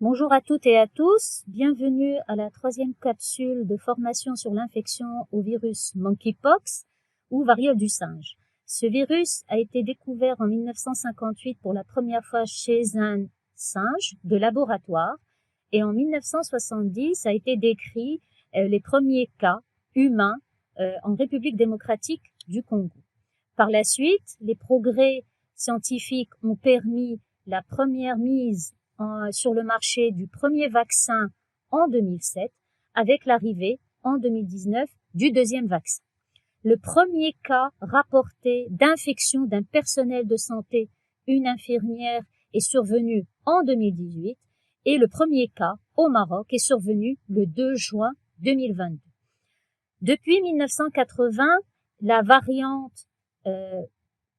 Bonjour à toutes et à tous, bienvenue à la troisième capsule de formation sur l'infection au virus monkeypox ou variole du singe. Ce virus a été découvert en 1958 pour la première fois chez un singe de laboratoire et en 1970 a été décrit les premiers cas humains en République démocratique du Congo. Par la suite, les progrès scientifiques ont permis la première mise sur le marché du premier vaccin en 2007, avec l'arrivée en 2019 du deuxième vaccin. Le premier cas rapporté d'infection d'un personnel de santé, une infirmière, est survenu en 2018 et le premier cas au Maroc est survenu le 2 juin 2022. Depuis 1980, la variante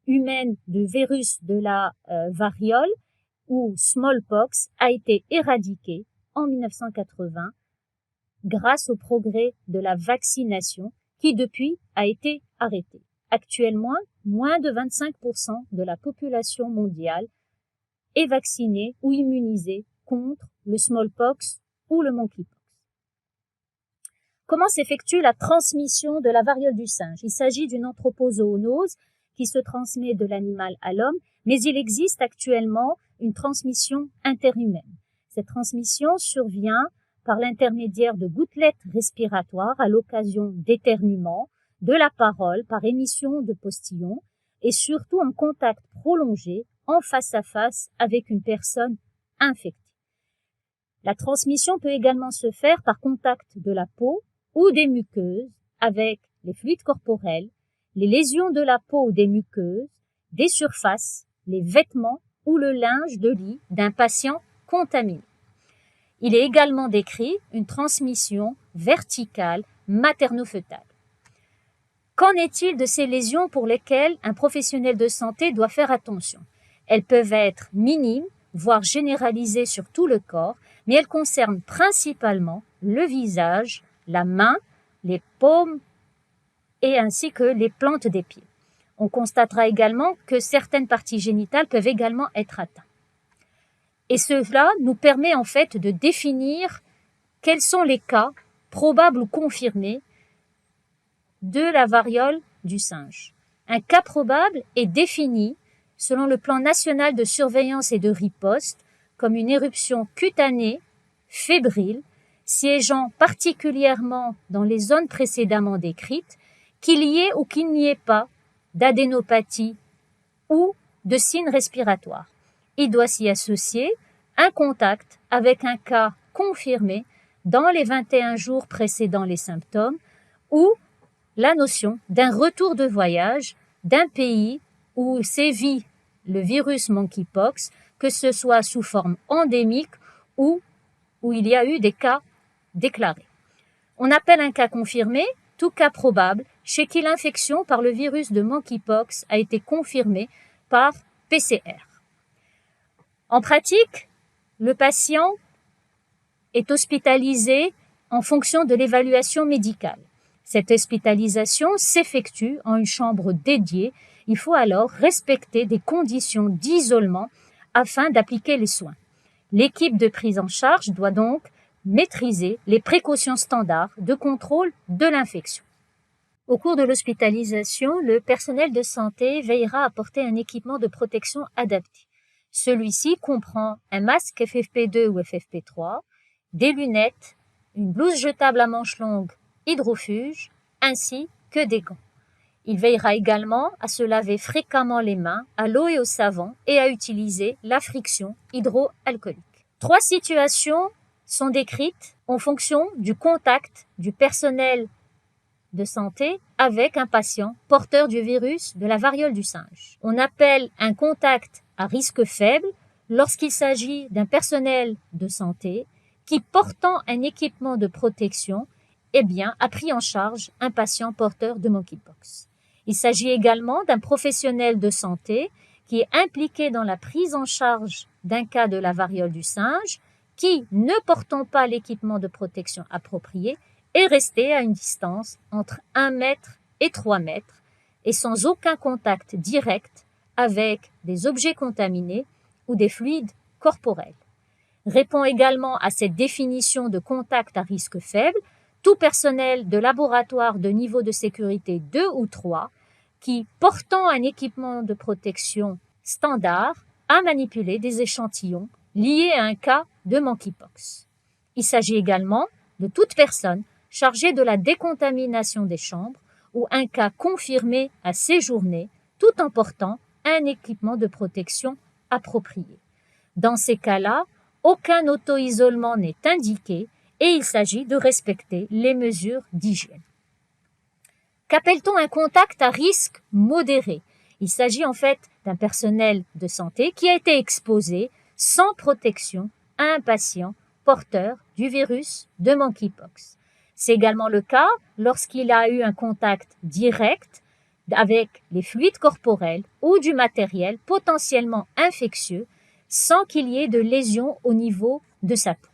humaine du virus de la variole ou smallpox a été éradiquée en 1980 grâce au progrès de la vaccination qui depuis a été arrêtée. Actuellement, moins de 25% de la population mondiale est vaccinée ou immunisée contre le smallpox ou le monkeypox. Comment s'effectue la transmission de la variole du singe? Il s'agit d'une anthropozoonose qui se transmet de l'animal à l'homme, mais il existe actuellement une transmission interhumaine. Cette transmission survient par l'intermédiaire de gouttelettes respiratoires à l'occasion d'éternuements, de la parole par émission de postillons et surtout en contact prolongé en face à face avec une personne infectée. La transmission peut également se faire par contact de la peau ou des muqueuses avec les fluides corporels, les lésions de la peau ou des muqueuses, des surfaces, les vêtements ou le linge de lit d'un patient contaminé. Il est également décrit une transmission verticale materno-fœtale. Qu'en est-il de ces lésions pour lesquelles un professionnel de santé doit faire attention? Elles peuvent être minimes, voire généralisées sur tout le corps, mais elles concernent principalement le visage, la main, les paumes et ainsi que les plantes des pieds. On constatera également que certaines parties génitales peuvent également être atteintes. Et cela nous permet en fait de définir quels sont les cas probables ou confirmés de la variole du singe. Un cas probable est défini selon le plan national de surveillance et de riposte comme une éruption cutanée, fébrile, siégeant particulièrement dans les zones précédemment décrites, qu'il y ait ou qu'il n'y ait pas d'adénopathie ou de signes respiratoires. Il doit s'y associer un contact avec un cas confirmé dans les 21 jours précédant les symptômes ou la notion d'un retour de voyage d'un pays où sévit le virus monkeypox, que ce soit sous forme endémique ou où il y a eu des cas déclarés. On appelle un cas confirmé tout cas probable chez qui l'infection par le virus de monkeypox a été confirmée par PCR. En pratique, le patient est hospitalisé en fonction de l'évaluation médicale. Cette hospitalisation s'effectue en une chambre dédiée. Il faut alors respecter des conditions d'isolement afin d'appliquer les soins. L'équipe de prise en charge doit donc maîtriser les précautions standards de contrôle de l'infection. Au cours de l'hospitalisation, le personnel de santé veillera à porter un équipement de protection adapté. Celui-ci comprend un masque FFP2 ou FFP3, des lunettes, une blouse jetable à manches longues hydrofuge, ainsi que des gants. Il veillera également à se laver fréquemment les mains à l'eau et au savon et à utiliser la friction hydroalcoolique. 3 situations sont décrites en fonction du contact du personnel de santé avec un patient porteur du virus de la variole du singe. On appelle un contact à risque faible lorsqu'il s'agit d'un personnel de santé qui, portant un équipement de protection, a pris en charge un patient porteur de monkeypox. Il s'agit également d'un professionnel de santé qui est impliqué dans la prise en charge d'un cas de la variole du singe qui, ne portant pas l'équipement de protection approprié, est resté à une distance entre 1 mètre et 3 mètres et sans aucun contact direct avec des objets contaminés ou des fluides corporels. répond également à cette définition de contact à risque faible tout personnel de laboratoire de niveau de sécurité 2 ou 3 qui, portant un équipement de protection standard, a manipulé des échantillons liés à un cas de monkeypox. Il s'agit également de toute personne chargée de la décontamination des chambres ou un cas confirmé à séjourner tout en portant un équipement de protection approprié. Dans ces cas-là, aucun auto-isolement n'est indiqué et il s'agit de respecter les mesures d'hygiène. Qu'appelle-t-on un contact à risque modéré? Il s'agit en fait d'un personnel de santé qui a été exposé sans protection à un patient porteur du virus de monkeypox. C'est également le cas lorsqu'il a eu un contact direct avec les fluides corporels ou du matériel potentiellement infectieux sans qu'il y ait de lésions au niveau de sa peau.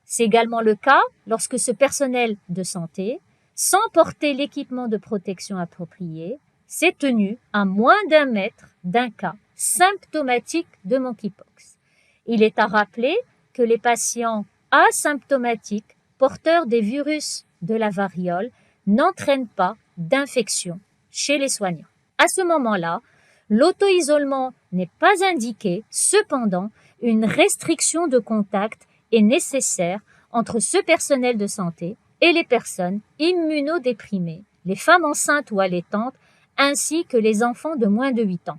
C'est également le cas lorsque ce personnel de santé, sans porter l'équipement de protection approprié, s'est tenu à moins d'1 mètre d'un cas symptomatique de monkeypox. Il est à rappeler que les patients asymptomatiques porteurs des virus de la variole n'entraînent pas d'infection chez les soignants. À ce moment-là, l'auto-isolement n'est pas indiqué, cependant, une restriction de contact est nécessaire entre ce personnel de santé et les personnes immunodéprimées, les femmes enceintes ou allaitantes, ainsi que les enfants de moins de 8 ans.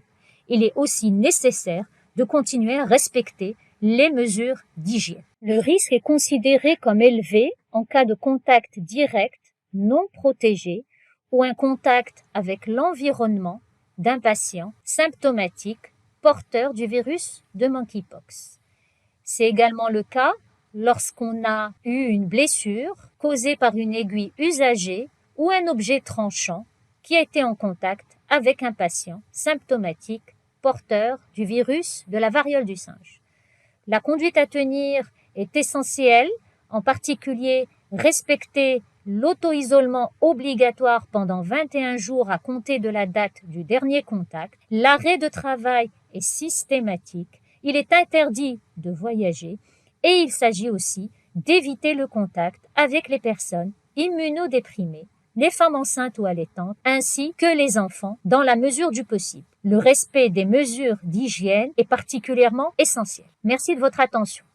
Il est aussi nécessaire de continuer à respecter les mesures d'hygiène. Le risque est considéré comme élevé en cas de contact direct non protégé ou un contact avec l'environnement d'un patient symptomatique porteur du virus de monkeypox. C'est également le cas lorsqu'on a eu une blessure causée par une aiguille usagée ou un objet tranchant qui a été en contact avec un patient symptomatique porteur du virus de la variole du singe. La conduite à tenir est essentielle, en particulier respecter l'auto-isolement obligatoire pendant 21 jours à compter de la date du dernier contact. L'arrêt de travail est systématique. Il est interdit de voyager et il s'agit aussi d'éviter le contact avec les personnes immunodéprimées, les femmes enceintes ou allaitantes, ainsi que les enfants dans la mesure du possible. Le respect des mesures d'hygiène est particulièrement essentiel. Merci de votre attention.